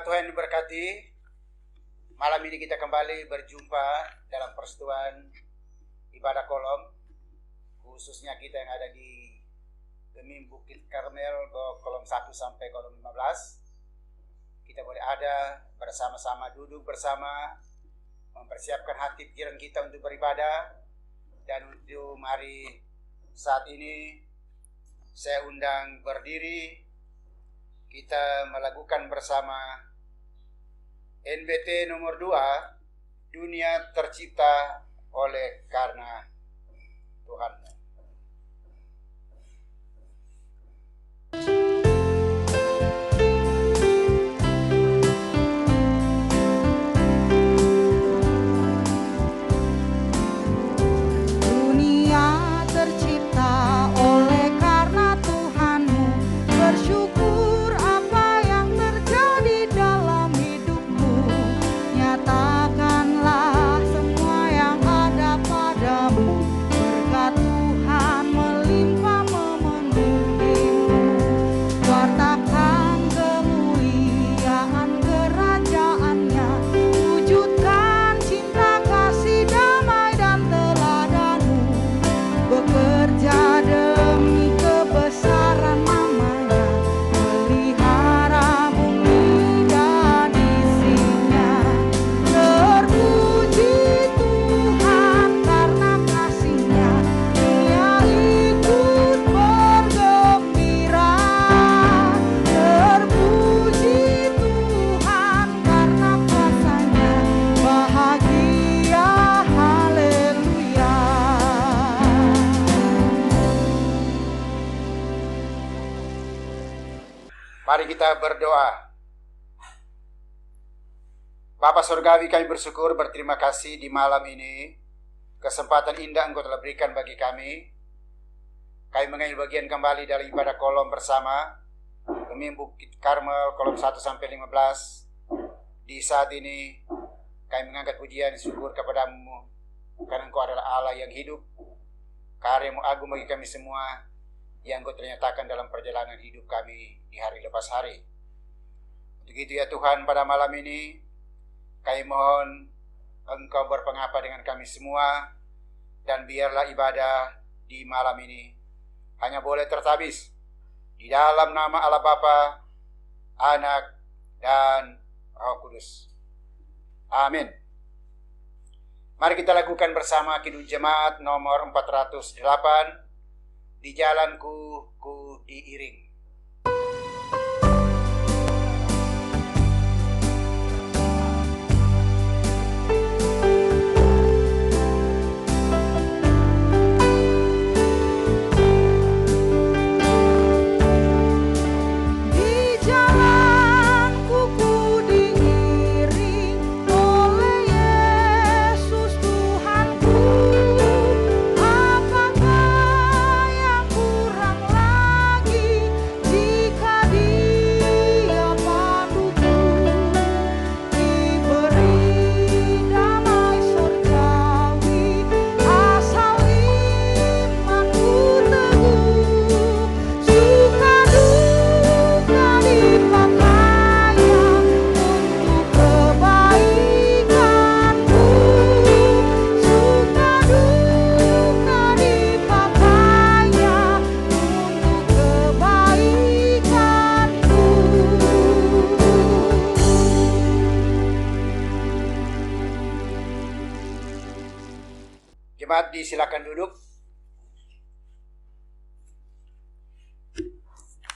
Jemaat Tuhan diberkati, malam ini kita kembali berjumpa dalam persekutuan ibadah kolom, khususnya kita yang ada di Gemim Bukit Karmel, kolom 1 sampai kolom 15. Kita boleh ada bersama-sama, duduk bersama, mempersiapkan hati pikiran kita untuk beribadah. Dan untuk mari saat ini saya undang berdiri, kita melakukan bersama NBT nomor 2, dunia tercipta oleh karena Tuhan. Mari kita berdoa. Bapa Surgawi, kami bersyukur, berterima kasih di malam ini. Kesempatan indah Engkau telah berikan bagi kami. Kami mengambil bagian kembali dari ibadah kolom bersama Gemim Bukit Karmel, kolom 1 sampai 15. Di saat ini kami mengangkat pujian syukur kepada-Mu, karena Engkau adalah Allah yang hidup. Karya-Mu agung bagi kami semua, yang Engkau ternyatakan dalam perjalanan hidup kami di hari lepas hari. Untuk itu ya Tuhan, pada malam ini kami mohon Engkau berpengapa dengan kami semua, dan biarlah ibadah di malam ini hanya boleh tertabis di dalam nama Allah Bapa, Anak, dan Roh Kudus. Amin. Mari kita lakukan bersama Kidung Jemaat nomor 408, di jalanku ku diiring. Jemaat disilakan duduk.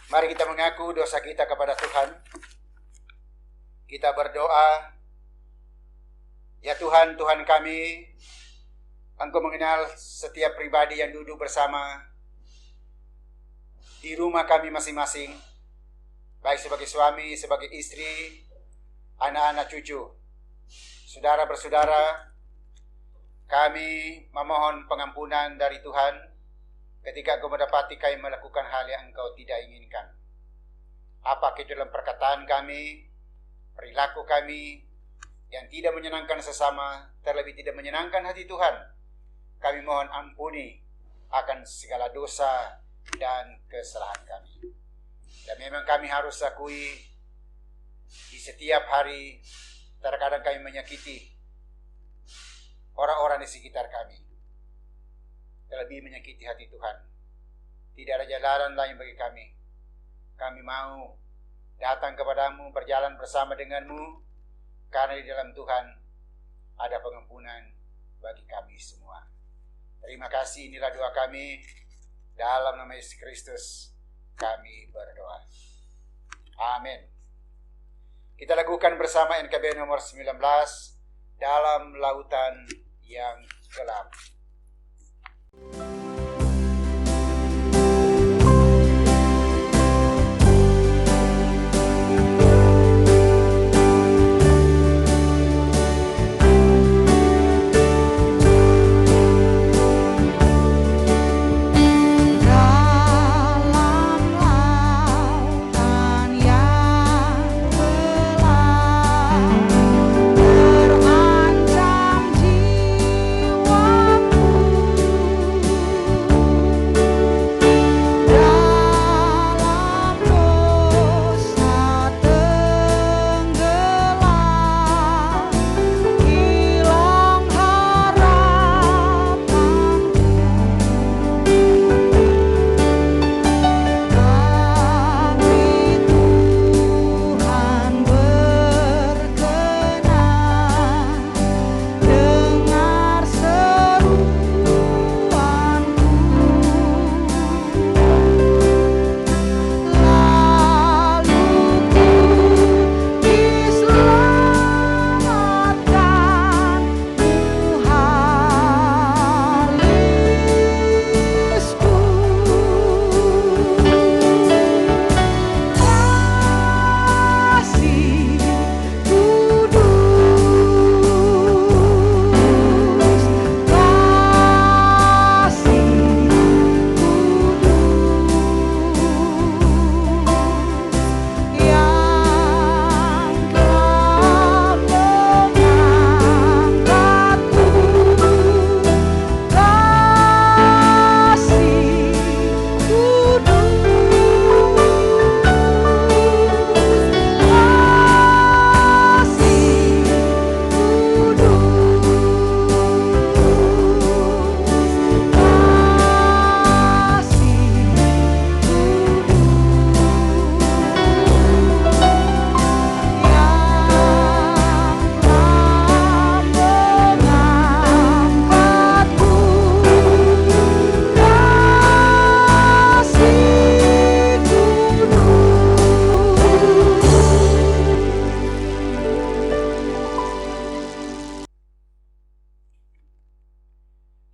Mari kita mengaku dosa kita kepada Tuhan. Kita berdoa. Ya Tuhan, Tuhan kami, Engkau mengenal setiap pribadi yang duduk bersama di rumah kami masing-masing, baik sebagai suami, sebagai istri, anak-anak, cucu, saudara bersaudara. Kami memohon pengampunan dari Tuhan ketika Engkau mendapati kami melakukan hal yang Engkau tidak inginkan. Apakah itu dalam perkataan kami, perilaku kami yang tidak menyenangkan sesama, terlebih tidak menyenangkan hati Tuhan. Kami mohon ampuni akan segala dosa dan kesalahan kami. Dan memang kami harus akui di Di setiap hari terkadang kami menyakiti orang-orang di sekitar kami, terlebih menyakiti hati Tuhan. Tidak ada jalan lain bagi kami. Kami mau datang kepadamu, berjalan bersama denganmu, karena di dalam Tuhan ada pengampunan bagi kami semua. Terima kasih, inilah doa kami. Dalam nama Yesus Kristus kami berdoa. Amin. Kita lakukan bersama NKB nomor 19, Dalam Lautan yang Gelap.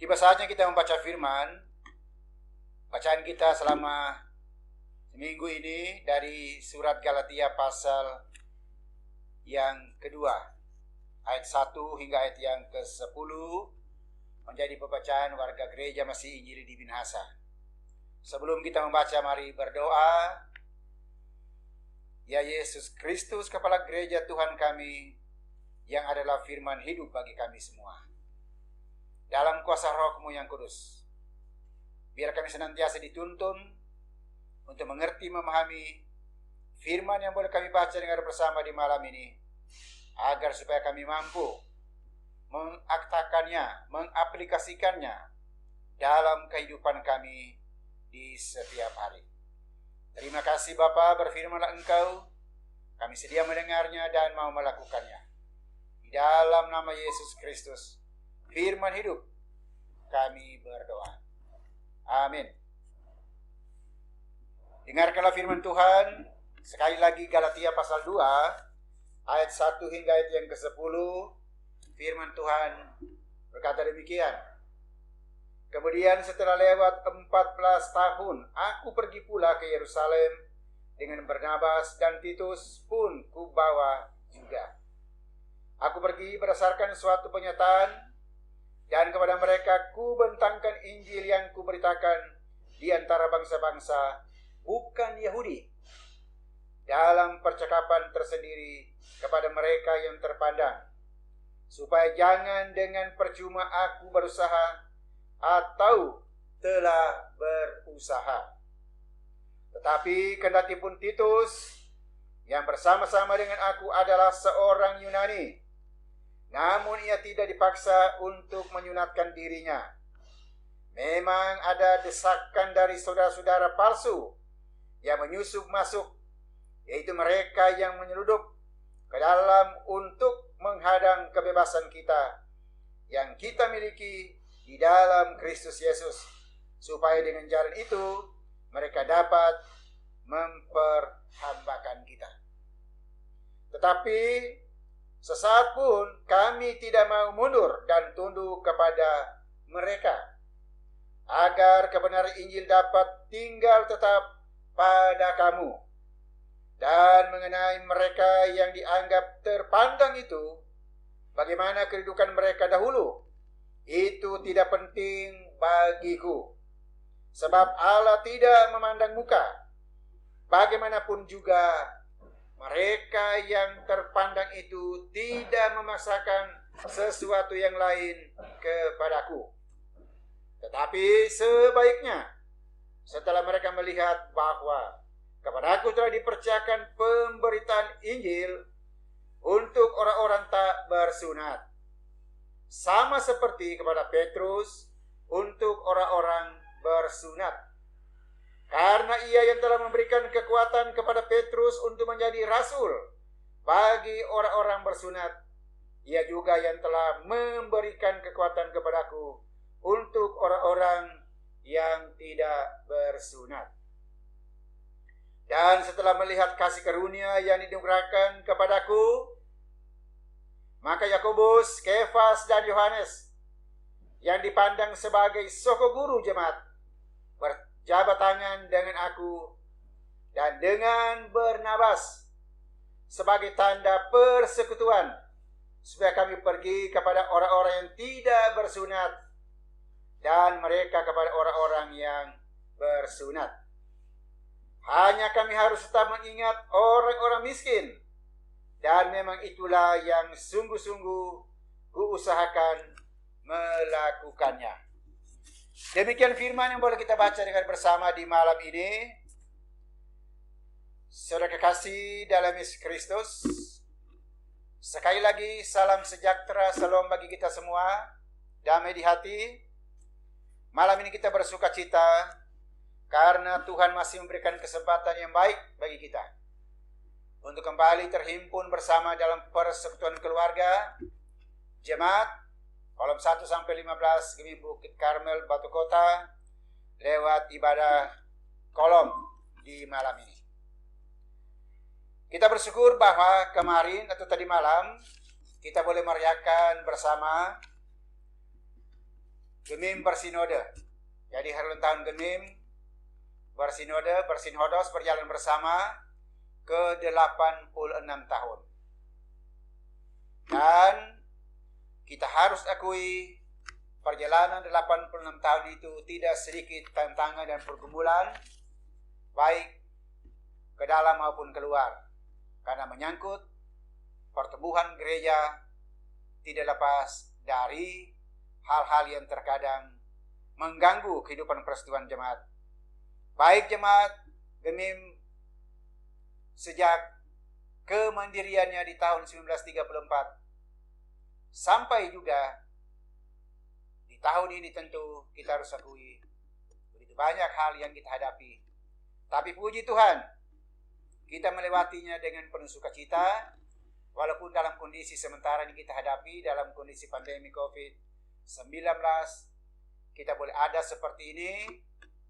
Tiba saatnya kita membaca firman. Bacaan kita selama seminggu ini dari surat Galatia pasal yang kedua, ayat 1 hingga ayat yang ke-10, menjadi pembacaan warga gereja Masih Injili di Minahasa. Sebelum kita membaca, mari berdoa. Ya Yesus Kristus, Kepala Gereja Tuhan kami, yang adalah firman hidup bagi kami semua. Dalam kuasa Roh-Mu yang kudus, biar kami senantiasa dituntun untuk mengerti, memahami firman yang boleh kami baca dengar bersama di malam ini, agar supaya kami mampu mengaktakannya, mengaplikasikannya dalam kehidupan kami di setiap hari. Terima kasih Bapa, berfirmanlah Engkau, kami sedia mendengarnya dan mau melakukannya. Di dalam nama Yesus Kristus, firman hidup, kami berdoa. Amin. Dengarkanlah firman Tuhan. Sekali lagi Galatia pasal 2, ayat 1 hingga ayat yang ke-10. Firman Tuhan berkata demikian. Kemudian setelah lewat 14 tahun, aku pergi pula ke Yerusalem dengan Barnabas dan Titus pun kubawa juga. Aku pergi berdasarkan suatu penyataan, dan kepada mereka ku bentangkan Injil yang ku beritakan di antara bangsa-bangsa bukan Yahudi, dalam percakapan tersendiri kepada mereka yang terpandang, supaya jangan dengan percuma aku berusaha atau telah berusaha. Tetapi kendati pun Titus yang bersama-sama dengan aku adalah seorang Yunani. Namun ia tidak dipaksa untuk menyunatkan dirinya. Memang ada desakan dari saudara-saudara palsu yang menyusup masuk, yaitu mereka yang menyeludup ke dalam untuk menghadang kebebasan kita yang kita miliki di dalam Kristus Yesus, supaya dengan jalan itu mereka dapat memperhambakan kita. Tetapi sesaat pun kami tidak mau mundur dan tunduk kepada mereka, agar kebenaran Injil dapat tinggal tetap pada kamu. Dan mengenai mereka yang dianggap terpandang itu, bagaimana kedudukan mereka dahulu, itu tidak penting bagiku. Sebab Allah tidak memandang muka. Bagaimanapun juga, mereka yang terpandang itu tidak memaksakan sesuatu yang lain kepadaku. Tetapi sebaiknya, setelah mereka melihat bahwa kepadaku telah dipercayakan pemberitaan Injil untuk orang-orang tak bersunat, sama seperti kepada Petrus untuk orang-orang bersunat. Karena ia yang telah memberikan kekuatan kepada Petrus untuk menjadi rasul bagi orang-orang bersunat, ia juga yang telah memberikan kekuatan kepadaku untuk orang-orang yang tidak bersunat. Dan setelah melihat kasih karunia yang dianugerahkan kepadaku, maka Yakobus, Kefas, dan Yohanes yang dipandang sebagai soko guru jemaat berjabat tangan dengan aku dan dengan Barnabas sebagai tanda persekutuan, supaya kami pergi kepada orang-orang yang tidak bersunat dan mereka kepada orang-orang yang bersunat. Hanya kami harus tetap mengingat orang-orang miskin, dan memang itulah yang sungguh-sungguh kuusahakan melakukannya. Demikian firman yang boleh kita baca dengan bersama di malam ini. Saudara kekasih dalam Yesus Kristus, sekali lagi salam sejahtera salam bagi kita semua, damai di hati. Malam ini kita bersuka cita karena Tuhan masih memberikan kesempatan yang baik bagi kita untuk kembali terhimpun bersama dalam persekutuan keluarga jemaat kolom 1 sampai 15 Gemi Bukit Karmel Batu Kota lewat ibadah kolom di malam ini. Kita bersyukur bahwa kemarin atau tadi malam kita boleh merayakan bersama Gemim Bersinode. Jadi hari ulang tahun Gemim Bersinode, Bersinodos berjalan bersama ke 86 tahun. Dan kita harus akui perjalanan 86 tahun itu tidak sedikit tantangan dan pergumulan, baik ke dalam maupun keluar. Karena menyangkut pertumbuhan gereja tidak lepas dari hal-hal yang terkadang mengganggu kehidupan persekutuan jemaat. Baik jemaat Gemim sejak kemandiriannya di tahun 1934 sampai juga di tahun ini, tentu kita harus akui begitu banyak hal yang kita hadapi. Tapi puji Tuhan, kita melewatinya dengan penuh sukacita, walaupun dalam kondisi sementara yang kita hadapi, dalam kondisi pandemi COVID-19, kita boleh ada seperti ini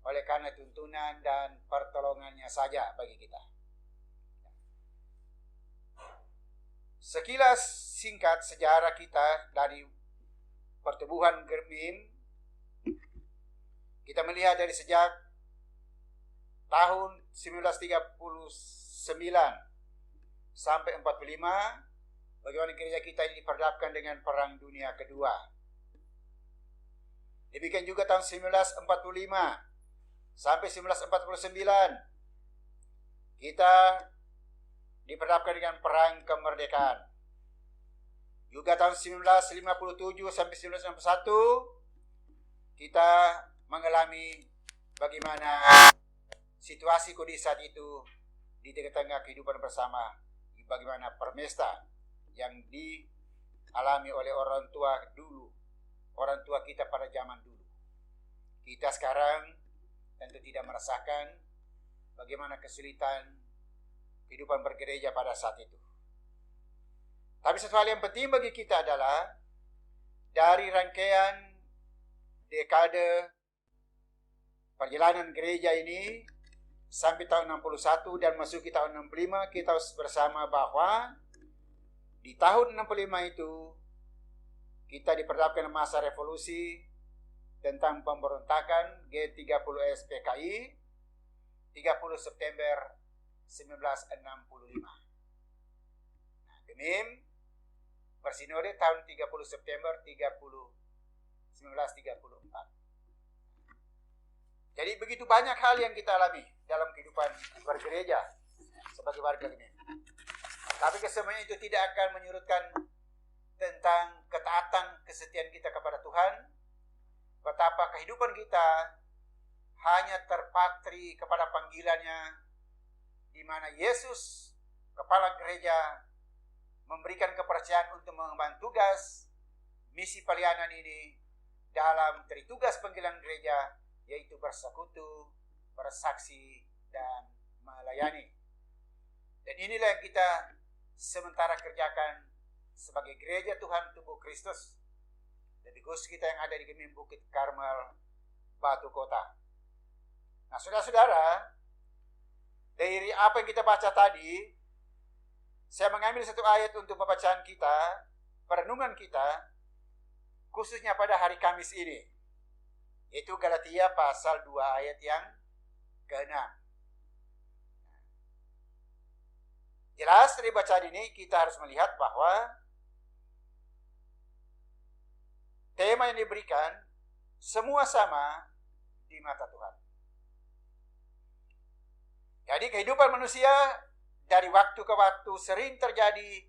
oleh karena tuntunan dan pertolongannya saja bagi kita. Sekilas singkat sejarah kita dari pertumbuhan Gemim, kita melihat dari sejak tahun 1939 sampai 45, bagaimana gereja kita ini diperhadapkan dengan Perang Dunia Kedua. Demikian juga tahun 1945 sampai 1949, kita diperhadapkan dengan Perang Kemerdekaan. Juga tahun 1957 sampai 1961, kita mengalami bagaimana situasi kondisi saat itu di tengah-tengah kehidupan bersama, bagaimana permesta yang dialami oleh orang tua dulu, orang tua kita pada zaman dulu. Kita sekarang tentu tidak merasakan bagaimana kesulitan kehidupan bergereja pada saat itu. Tapi satu hal yang penting bagi kita adalah dari rangkaian dekade perjalanan gereja ini sampai tahun 61 dan masuk ke tahun 65, kita bersama bahwa di tahun 65 itu kita diperhadapkan masa revolusi tentang pemberontakan G30S PKI 30 September 1965. Nah, BEMIM bersinode tahun 30 September 1934. Jadi begitu banyak hal yang kita alami dalam kehidupan bergereja sebagai warga BEMIM. Tapi kesemuanya itu tidak akan menyurutkan tentang ketaatan kesetiaan kita kepada Tuhan, betapa kehidupan kita hanya terpatri kepada panggilannya, di mana Yesus, kepala gereja, memberikan kepercayaan untuk mengemban tugas misi pelayanan ini dalam dari tugas panggilan gereja, yaitu bersekutu, bersaksi, dan melayani. Dan inilah yang kita sementara kerjakan sebagai gereja Tuhan tubuh Kristus, lebih khusus kita yang ada di BEMIM Bukit Karmel, Batu Kota. Nah, saudara-saudara, dari apa yang kita baca tadi, saya mengambil satu ayat untuk pembacaan kita, perenungan kita, khususnya pada hari Kamis ini, yaitu Galatia pasal 2 ayat yang ke-6. Jelas dari bacaan ini kita harus melihat bahwa tema yang diberikan semua sama di mata Tuhan. Jadi kehidupan manusia dari waktu ke waktu sering terjadi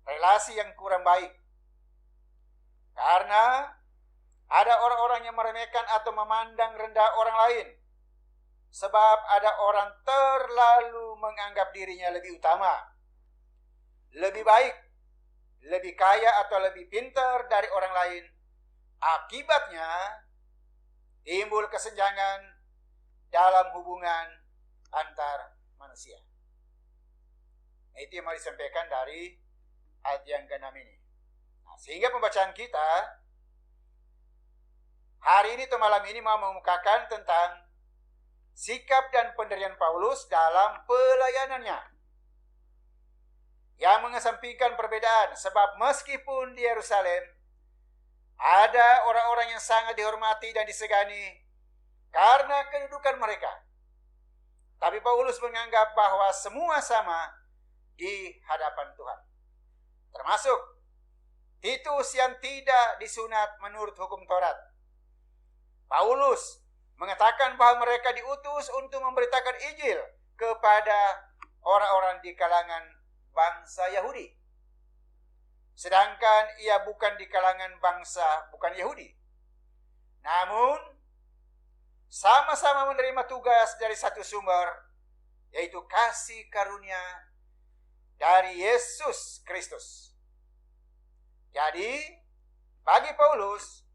relasi yang kurang baik. Karena ada orang-orang yang meremehkan atau memandang rendah orang lain. Sebab ada orang terlalu menganggap dirinya lebih utama, lebih baik, lebih kaya atau lebih pintar dari orang lain. Akibatnya timbul kesenjangan dalam hubungan antar manusia. Nah, itu yang mau disampaikan dari ayat yang ke-6 ini. Nah, sehingga pembacaan kita hari ini atau malam ini mau mengemukakan tentang sikap dan pendirian Paulus dalam pelayanannya, yang mengesampingkan perbedaan. Sebab meskipun di Yerusalem ada orang-orang yang sangat dihormati dan disegani karena kedudukan mereka, tapi Paulus menganggap bahwa semua sama di hadapan Tuhan, termasuk Titus yang tidak disunat menurut hukum Taurat. Paulus mengatakan bahwa mereka diutus untuk memberitakan Injil kepada orang-orang di kalangan bangsa Yahudi, sedangkan ia bukan di kalangan bangsa bukan Yahudi. Namun sama-sama menerima tugas dari satu sumber, yaitu kasih karunia dari Yesus Kristus. Jadi bagi Paulus,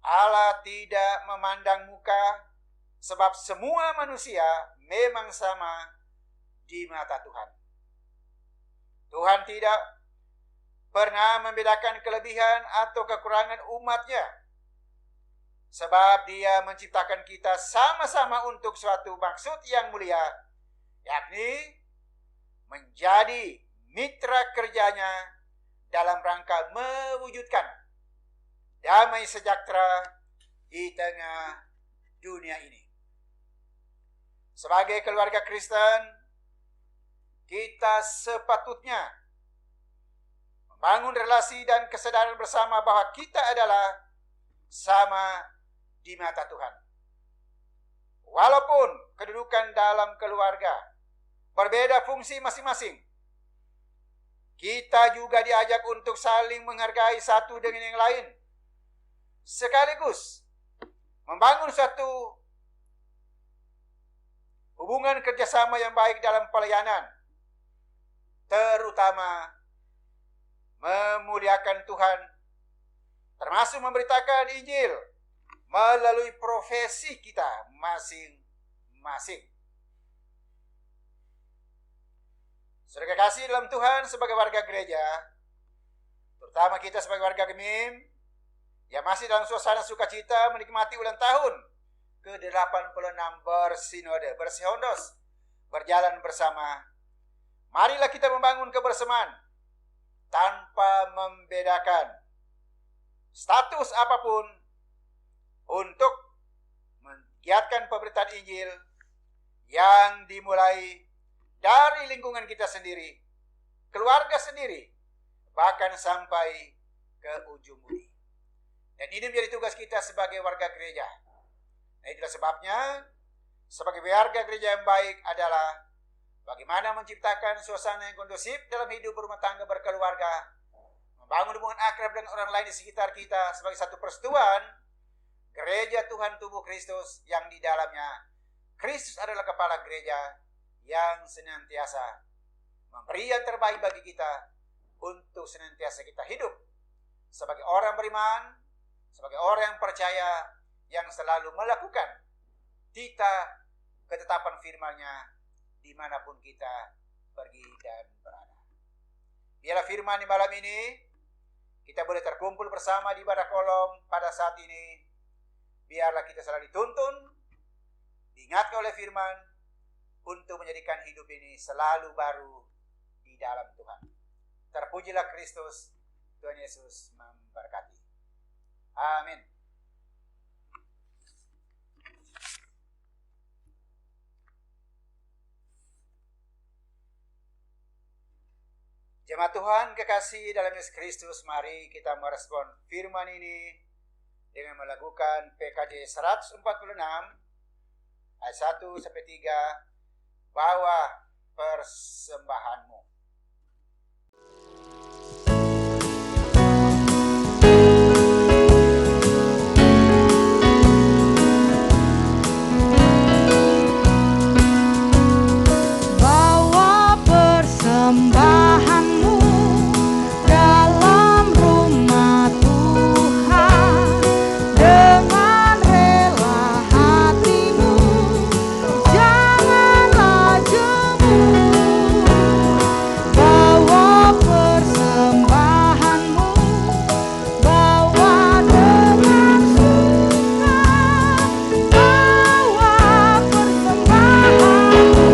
Allah tidak memandang muka, sebab semua manusia memang sama di mata Tuhan. Tuhan tidak pernah membedakan kelebihan atau kekurangan umatnya, sebab Dia menciptakan kita sama-sama untuk suatu maksud yang mulia, yakni menjadi mitra kerjanya dalam rangka mewujudkan damai sejahtera di tengah dunia ini. Sebagai keluarga Kristen, kita sepatutnya membangun relasi dan kesadaran bersama bahwa kita adalah sama di mata Tuhan. Walaupun kedudukan dalam keluarga berbeda fungsi masing-masing, kita juga diajak untuk saling menghargai satu dengan yang lain, sekaligus membangun suatu hubungan kerjasama yang baik dalam pelayanan, terutama memuliakan Tuhan, termasuk memberitakan Injil melalui profesi kita masing-masing. Saudara kasih dalam Tuhan, sebagai warga gereja, terutama kita sebagai warga Gemim, yang masih dalam suasana sukacita menikmati ulang tahun ke-86 bersinode, berjalan bersama. Marilah kita membangun kebersamaan tanpa membedakan status apapun untuk menggiatkan pemberitaan Injil yang dimulai dari lingkungan kita sendiri, keluarga sendiri, bahkan sampai ke ujung bumi. Dan ini menjadi tugas kita sebagai warga gereja. Nah, itulah sebabnya sebagai warga gereja yang baik adalah bagaimana menciptakan suasana yang kondusif dalam hidup berumah tangga berkeluarga, membangun hubungan akrab dengan orang lain di sekitar kita sebagai satu persatuan gereja Tuhan tubuh Kristus, yang di dalamnya Kristus adalah kepala gereja yang senantiasa memberi yang terbaik bagi kita untuk senantiasa kita hidup sebagai orang beriman, sebagai orang yang percaya, yang selalu melakukan tita ketetapan firman-Nya dimanapun kita pergi dan berada. Biarlah firman di malam ini kita boleh terkumpul bersama di ibadah kolom pada saat ini. Biarlah kita selalu dituntun, diingatkan oleh firman untuk menjadikan hidup ini selalu baru di dalam Tuhan. Terpujilah Kristus. Tuhan Yesus memberkati. Amin. Jemaat Tuhan kekasih dalam Yesus Kristus, mari kita merespon firman ini dengan melakukan PKJ 146 ayat 1-3, bawa persembahanmu. Bawa persembahanmu dalam rumah Tuhan dengan rela hatimu, janganlah jemu. Bawa persembahanmu, bawa dengan suka, bawa persembahanmu,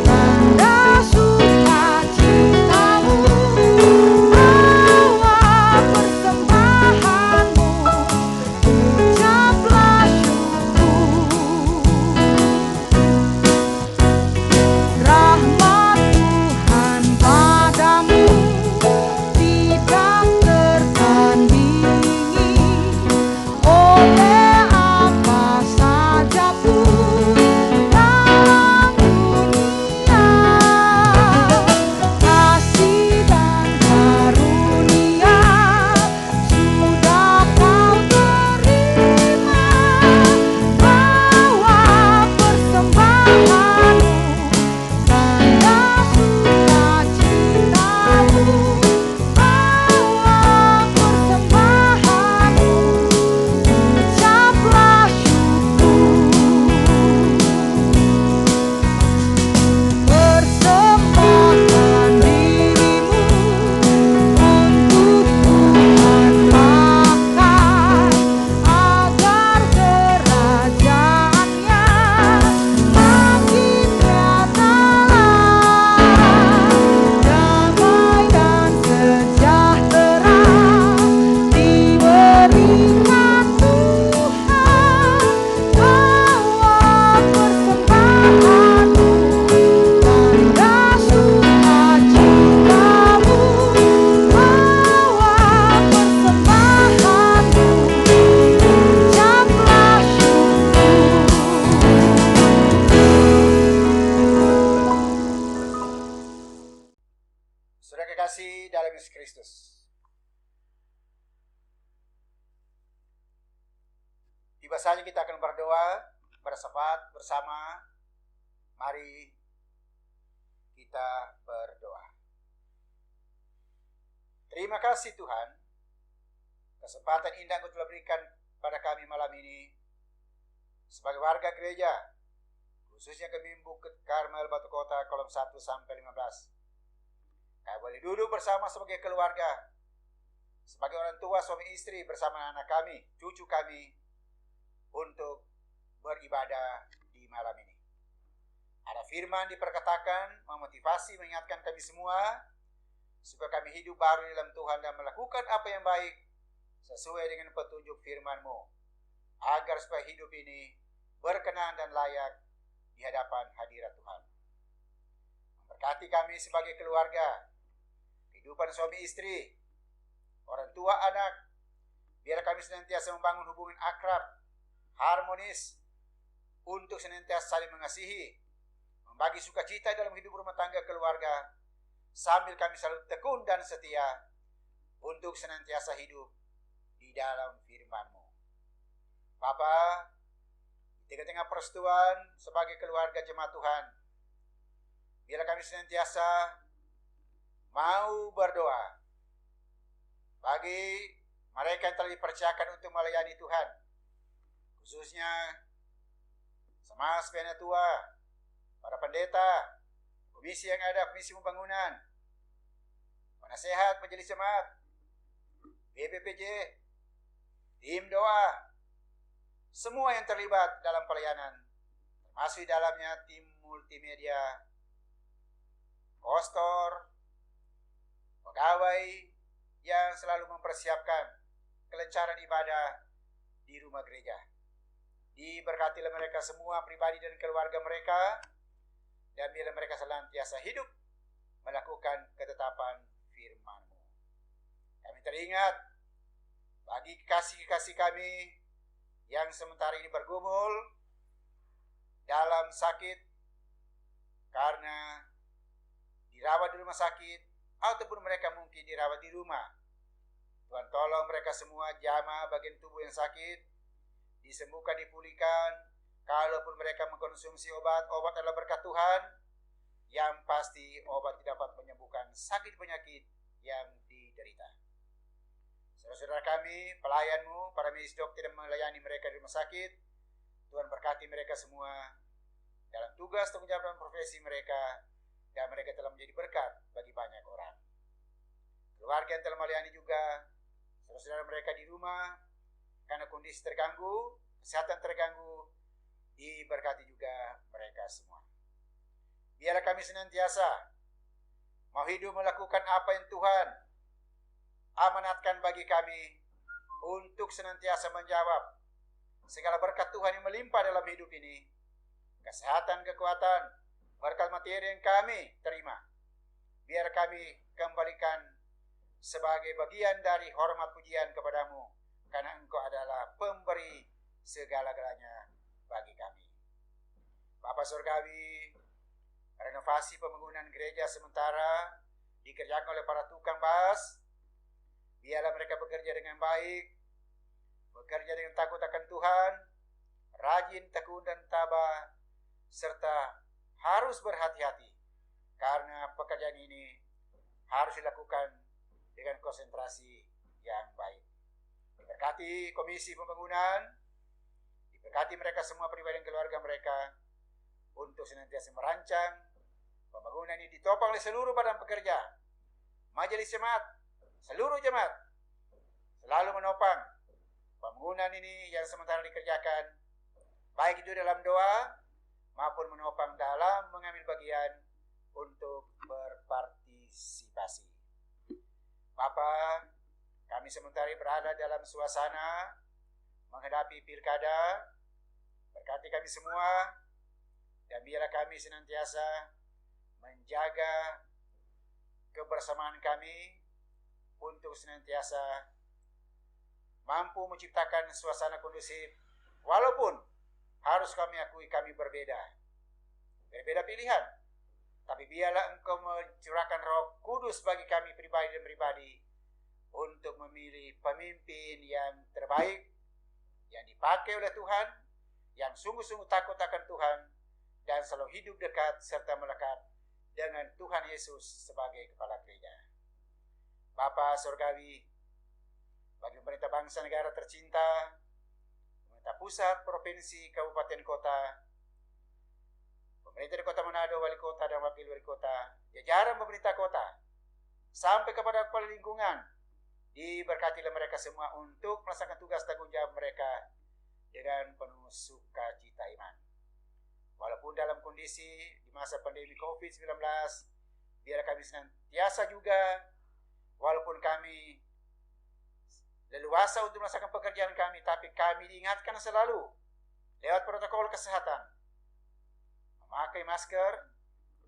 tanda sukacitamu, bawa persembahanmu, ucaplah syukur. Rahmat Tuhan padamu tidak tertandingi oleh apa saja pun dalam dunia. Kasih dan karunia sudah kau terima. Bawa persembahanmu, tanda sukacitamu, bawa persembahanmu, ucaplah syukur. Persembahkan dirimu untuk Tuhan makan, agar kerajaannya makin nyata. Damai dan sejahtera diberikan Tuhan. Bawa persembahanmu, tanda sukacitamu, bawa persembahanmu, ucaplah syukur. Saudara kekasih dalam Yesus Kristus, tiba saatnya kita akan berdoa, bersafat bersama Mari kita berdoa. Terima kasih Tuhan, kesempatan indah Engkau telah berikan pada kami malam ini sebagai warga gereja, khususnya kami Bukit Karmel Batu Kota, kolom 1 sampai 15. Kami boleh duduk bersama sebagai keluarga, sebagai orang tua, suami istri, bersama anak kami, cucu kami, untuk beribadah di malam ini. Ada firman diperkatakan, memotivasi, mengingatkan kami semua, supaya kami hidup baru dalam Tuhan dan melakukan apa yang baik, sesuai dengan petunjuk firman-Mu, agar supaya hidup ini berkenan dan layak di hadapan hadirat Tuhan. Memberkati kami sebagai keluarga, kehidupan suami istri, orang tua anak, biar kami senantiasa membangun hubungan akrab, harmonis, untuk senantiasa saling mengasihi, membagi sukacita dalam hidup rumah tangga keluarga, sambil kami selalu tekun dan setia untuk senantiasa hidup di dalam firman-Mu. Bapa, di tengah-tengah persekutuan sebagai keluarga jemaat Tuhan, biarlah kami senantiasa mau berdoa bagi mereka yang telah dipercayakan untuk melayani Tuhan, khususnya Semas Penatua, para pendeta, komisi yang ada, komisi pembangunan, penasehat majelis jemaat, BPPJ, tim doa, semua yang terlibat dalam pelayanan, termasuk di dalamnya tim multimedia, kostor, pegawai yang selalu mempersiapkan kelancaran ibadah di rumah gereja. Diberkatilah mereka semua, pribadi dan keluarga mereka, dan biarlah mereka senantiasa hidup melakukan ketetapan firman-Mu. Kami teringat bagi kekasih-kekasih kami yang sementara ini bergumul dalam sakit karena dirawat di rumah sakit, ataupun mereka mungkin dirawat di rumah. Tuhan tolong mereka semua, jamah bagian tubuh yang sakit, disembuhkan, dipulihkan. Kalaupun mereka mengkonsumsi obat adalah berkat Tuhan. Yang pasti obat tidak dapat menyembuhkan sakit penyakit yang diderita. Saudara-saudara kami, pelayan-Mu, para medis dokter yang melayani mereka di rumah sakit, Tuhan berkati mereka semua dalam tugas tanggung jawab dan profesi mereka, dan mereka telah menjadi berkat bagi banyak orang. Keluarga yang telah melayani juga, saudara-saudara mereka di rumah, karena kondisi terganggu, kesehatan terganggu, diberkati juga mereka semua. Biarlah kami senantiasa mau hidup melakukan apa yang Tuhan amanatkan bagi kami, untuk senantiasa menjawab segala berkat Tuhan yang melimpah dalam hidup ini, kesehatan, kekuatan, berkat materi yang kami terima, biar kami kembalikan sebagai bagian dari hormat pujian kepadamu, karena Engkau adalah pemberi segala-galanya bagi kami. Bapa Surgawi, renovasi pembangunan gereja sementara dikerjakan oleh para tukang bas. Biarlah mereka bekerja dengan baik, bekerja dengan takut akan Tuhan, rajin, tekun, dan tabah, serta harus berhati-hati, karena pekerjaan ini harus dilakukan dengan konsentrasi yang baik. Diberkati komisi pembangunan, diberkati mereka semua, pribadi dan keluarga mereka, untuk senantiasa merancang pembangunan ini, ditopang oleh seluruh badan pekerja, majelis jemaat, seluruh jemaat selalu menopang pembangunan ini yang sementara dikerjakan, baik itu dalam doa maupun menopang dalam mengambil bagian untuk berpartisipasi. Bapa, kami sementara berada dalam suasana menghadapi pilkada. Berkati kami semua, dan biarlah kami senantiasa menjaga kebersamaan kami untuk senantiasa mampu menciptakan suasana kondusif, walaupun harus kami akui kami berbeda pilihan, tapi biarlah Engkau mencurahkan Roh Kudus bagi kami pribadi untuk memilih pemimpin yang terbaik, yang dipakai oleh Tuhan, yang sungguh-sungguh takut akan Tuhan, dan selalu hidup dekat serta melekat dengan Tuhan Yesus sebagai Kepala Gereja. Bapa Surgawi, bagi pemerintah bangsa negara tercinta, pemerintah pusat, provinsi, kabupaten, kota, pemerintah di Kota Manado, wali kota dan wakil wali kota, jajaran pemerintah kota, sampai kepada kepala lingkungan, diberkatilah mereka semua untuk melaksanakan tugas tanggung jawab mereka dengan penuh sukacita iman. Walaupun dalam kondisi di masa pandemi COVID-19, biar kami senantiasa juga, walaupun kami leluasa untuk melaksanakan pekerjaan kami, tapi kami diingatkan selalu lewat protokol kesehatan, memakai masker,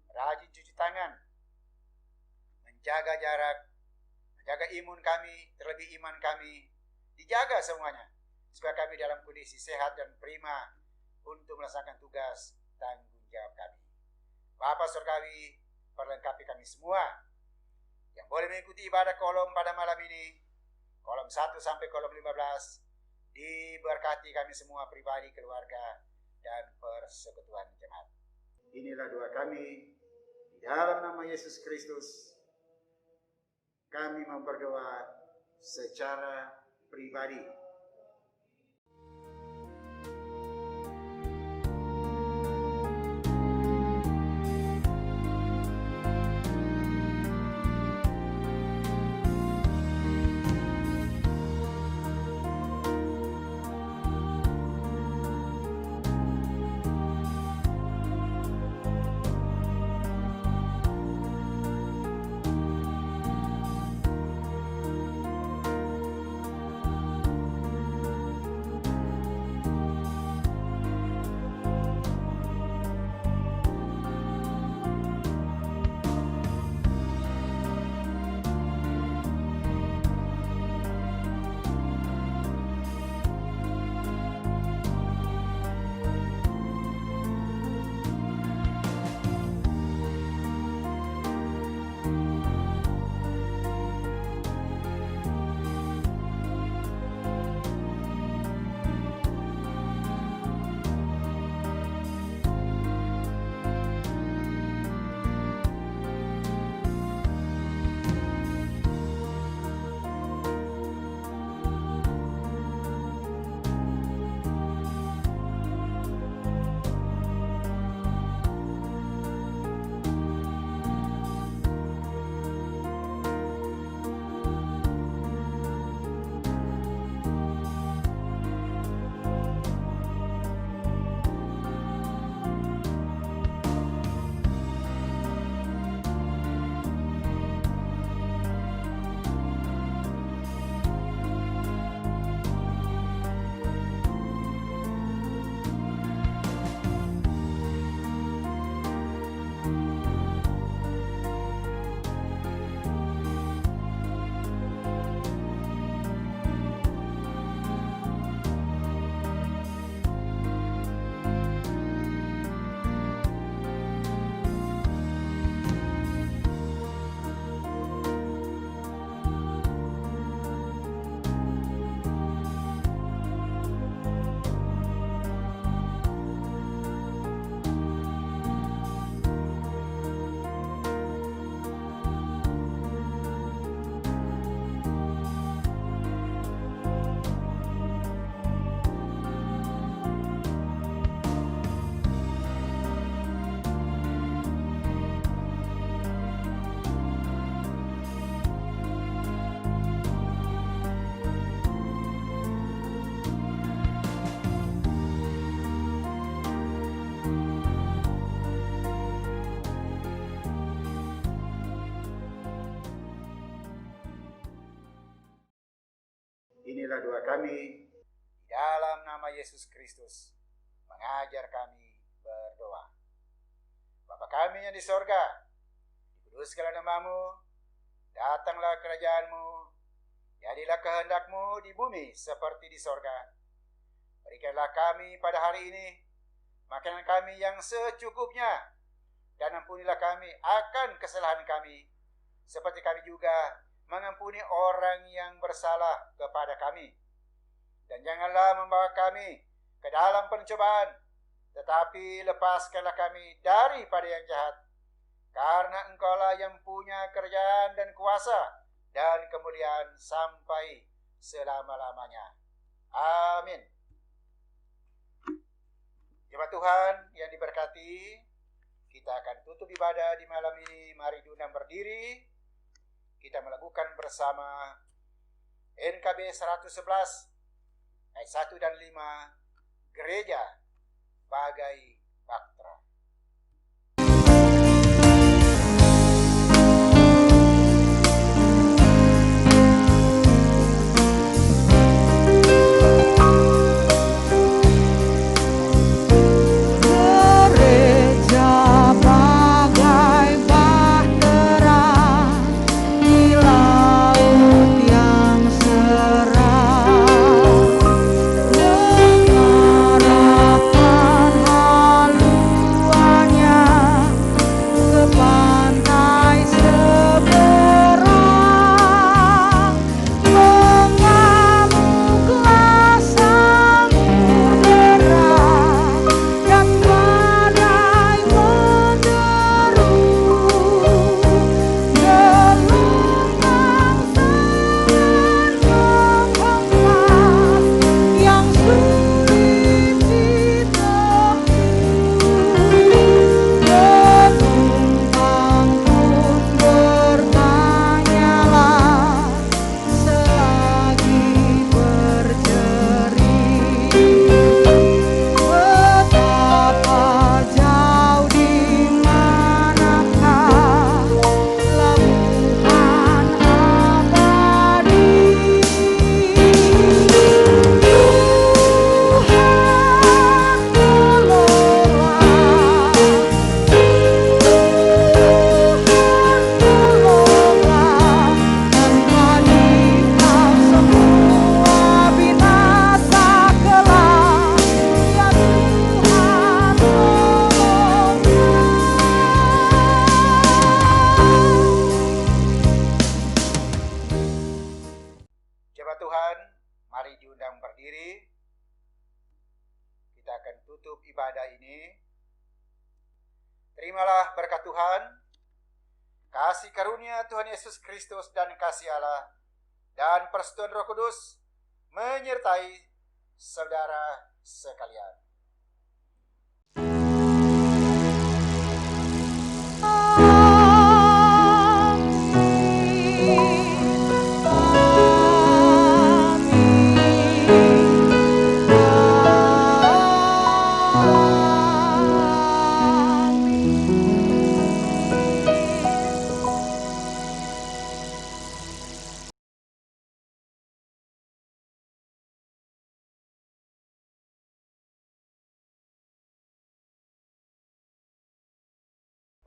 rajin cuci tangan, menjaga jarak, menjaga imun kami, terlebih iman kami, dijaga semuanya, supaya kami dalam kondisi sehat dan prima untuk melaksanakan tugas tanggung jawab kami. Bapa Surgawi, perlengkapi kami semua yang boleh mengikuti ibadah kolom pada malam ini, kolom 1 sampai kolom 15, diberkati kami semua pribadi, keluarga, dan persekutuan jemaat. Inilah doa kami, di dalam nama Yesus Kristus, kami memperdoa secara pribadi. Inilah doa kami, di dalam nama Yesus Kristus, mengajar kami berdoa. Bapa kami yang di sorga, dikuduskanlah namamu, datanglah kerajaanmu, jadilah kehendakmu di bumi seperti di sorga. Berikanlah kami pada hari ini makanan kami yang secukupnya, dan ampunilah kami akan kesalahan kami, seperti kami juga mengampuni orang yang bersalah kepada kami. Dan janganlah membawa kami ke dalam pencobaan, tetapi lepaskanlah kami daripada yang jahat, karena Engkaulah yang punya kerajaan dan kuasa dan kemuliaan sampai selama-lamanya. Amin. Jemaat Tuhan yang diberkati, kita akan tutup ibadah di malam ini. Mari diundang berdiri. Kita melakukan bersama NKB 111 ayat 1 dan 5, Gereja Bagai Bahtera. Gereja bagai bahtera di laut yang cerah, mengarahkan haluannya ke pantai seberang. Mengamuklah samudera dan badai menderu, gelombang sangat menghempas yang sulit ditepu. Penumpang pun bertanyalah selagi berjerit, betapa jauh di manakah lautan abadi. Tuhan tolonglah, tolonglah, tanpa Dikau semua binasa kelak. Ya Tuhan tolonglah. Jemaat Tuhan, mari diundang berdiri. Kita akan tutup ibadah ini. Terimalah berkat Tuhan, kasih karunia Tuhan Yesus Kristus dan kasih Allah dan persekutuan Roh Kudus menyertai saudara sekalian.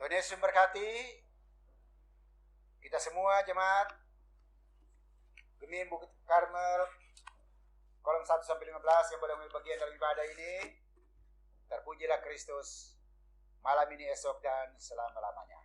Tuhan Yesus memberkati kita semua jemaat Gemim Bukit Karmel kolom 1 sampai 15 yang boleh mengambil bagian dalam ibadah ini. Terpujilah Kristus malam ini, esok, dan selama-lamanya.